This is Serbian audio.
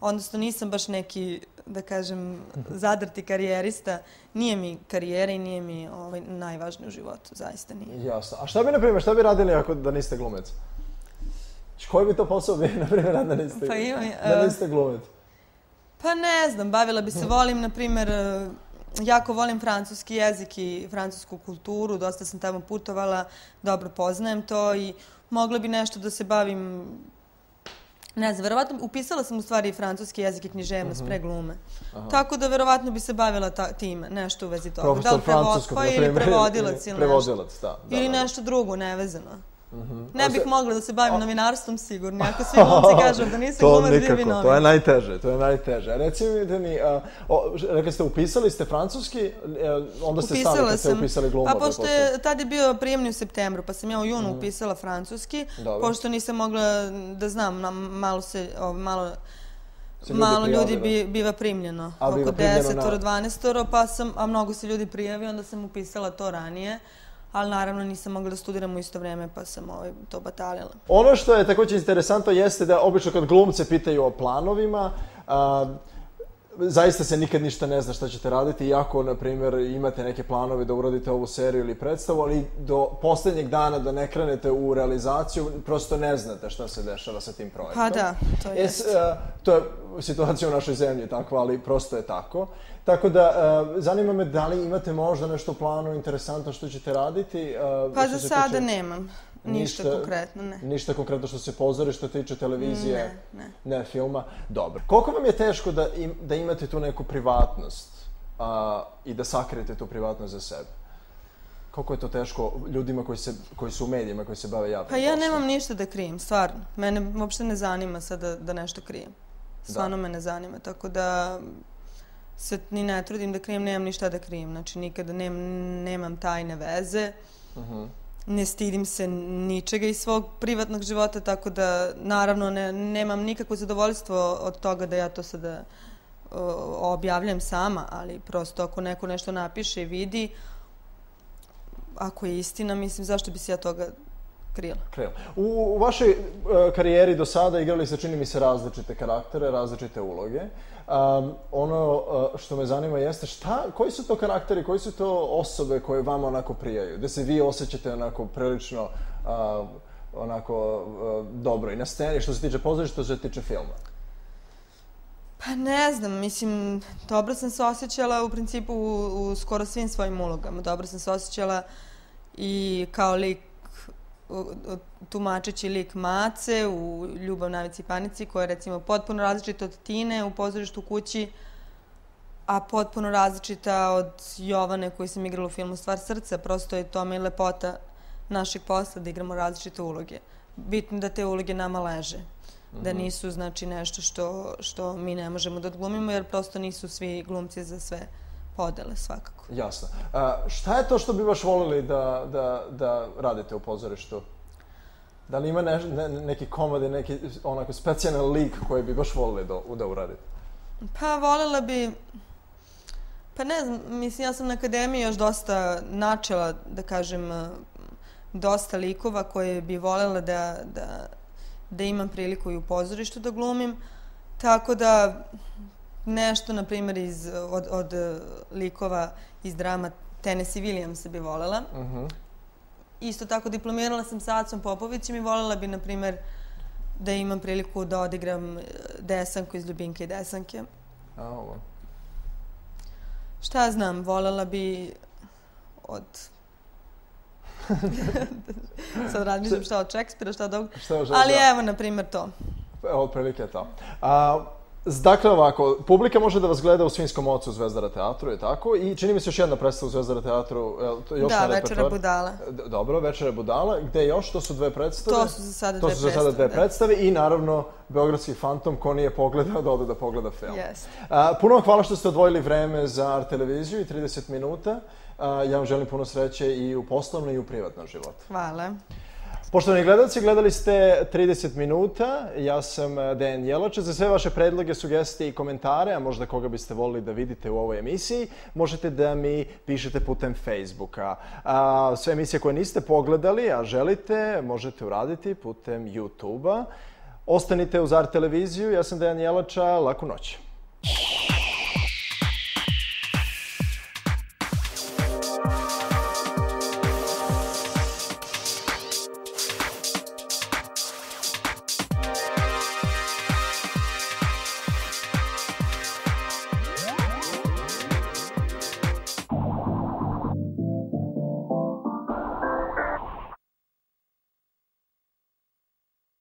odnosno nisam baš neki, da kažem, zadrti karijerista. Nije mi karijera i nije mi najvažnije u životu, zaista nije. Jasno. A šta bi, na primjer, šta bi radili ako da niste glumec? Koji bi to posao bio, na primjer, da niste glumec? Pa ne znam, bavila bi se, volim, na primjer, jako volim francuski jezik i francusku kulturu, dosta sam tamo putovala, dobro poznajem to i mogla bi nešto da se bavim, ne znam, verovatno upisala sam u stvari francuski jezik i književnost pre glume. Tako da verovatno bi se bavila time, nešto u vezi toga. Profesor francuskog, na primjer. Ili prevodilac ili nešto. Ili da. nešto drugo, nevezano. Ne bih mogla da se bavim novinarstvom, sigurno. Ako svi glumci kažu da nisam glumac, bi novinar. To je najteže. Recite mi, rekli ste, upisali ste francuski, onda ste stali kad ste upisali glumu. Pa pošto je, tad je bio prijemni u septembru, pa sam ja u junu upisala francuski, pošto nisam mogla da znam, malo ljudi biva primljeno, oko 10-12, pa a mnogo se ljudi prijavi, onda sam upisala to ranije. Ali naravno nisam mogla da studiram u isto vreme, pa sam to batalila. Ono što je također interesantno jeste da obično kad glumce pitaju o planovima, zaista se nikad ništa ne zna šta ćete raditi, iako, na primjer, imate neke planove da uradite ovu seriju ili predstavu, ali do posljednjeg dana da ne krenete u realizaciju, prosto ne znate šta se dešava sa tim projektom. Pa da, to je. To je situacija u našoj zemlji takva, ali prosto je tako. Tako da, zanima me da li imate možda nešto u planu interesantno što ćete raditi? Pa za sada nemam. Ništa konkretno, ne. Ništa konkretno što se pozorišta tiče televizije? Ne. Ne, filma? Dobro. Koliko vam je teško da imate tu neku privatnost i da sakrijete tu privatnost za sebe? Koliko je to teško ljudima koji su u medijima, koji se bave javnim poslom? Pa ja nemam ništa da krijem, stvarno. Mene uopšte ne zanima sada da nešto krijem. Stvarno me ne zanima, tako da se ni ne trudim da krijem, nemam ništa da krijem. Znači, nikada nemam tajne veze. Ne stidim se ničega iz svog privatnog života, tako da, naravno, nemam nikakvo zadovoljstvo od toga da ja to sada objavljam sama, ali prosto ako neko nešto napiše i vidi, ako je istina, mislim, zašto bi se ja toga krila. U vašoj karijeri do sada igrali ste, čini mi se, različite karaktere, različite uloge. Ono što me zanima jeste koji su to karakteri, koji su to osobe koje vama onako prijaju, da se vi osjećate onako prilično onako dobro i na sceni što se tiče pozorišta, što se tiče filma? Pa ne znam, mislim, dobro sam se osjećala u principu u skoro svim svojim ulogama. Dobro sam se osjećala i kao lik, tumačeći lik Mace u Ljubav, navici i panici, koja je recimo potpuno različita od Tine u pozorištu kući, a potpuno različita od Jovane koju sam igrala u filmu Stvar srca. Prosto je tome i lepota našeg posla da igramo različite uloge. Bitno da te uloge nama leže. Da nisu, znači, nešto što mi ne možemo da odglumimo, jer prosto nisu svi glumci za sve podele, svakako. Jasno. Šta je to što bi baš volili da radite u pozorištu? Da li ima neki komad i neki onako specijalan lik koji bi baš volili da uradite? Pa voljela bi, pa ne znam, mislim, ja sam na akademiji još dosta načela, da kažem, dosta likova koje bi voljela da imam priliku i u pozorištu da glumim, tako da nešto, na primjer, od likova iz drama Tennessee Williamsa bi voljela. Isto tako diplomirala sam sa Acom Popovićem i voljela bi, na primjer, da imam priliku da odigram Desanku iz Ljubinke i Desanke. Šta znam, voljela bi od... Sad razmišljam šta od Šekspira, šta od ovog... Ali evo, na primjer, to. Evo, otprilike to. Dakle, ovako, publika može da vas gleda u Svinjskom ocu u Zvezdara teatru, je tako? I čini mi se još jedna predstava u Zvezdara teatru. Da, Večera budala. Dobro, Večera budala. Gde još? To su dve predstave? To su za sada dve predstave. I naravno, Beogradski fantom, ko nije pogledao, da ode da pogleda film. Yes. Puno vam hvala što ste odvojili vreme za Art televiziju i 30 minuta. Ja vam želim puno sreće i u poslovnom i u privatnom životu. Hvala. Poštovani gledalci, gledali ste 30 minuta, ja sam Dejan Jelača. Za sve vaše predloge, sugestije i komentare, a možda koga biste volili da vidite u ovoj emisiji, možete da mi pišete putem Facebooka. Sve emisije koje niste pogledali, a želite, možete uraditi putem YouTube-a. Ostanite uz Art televiziju, ja sam Dejan Jelača, laku noć.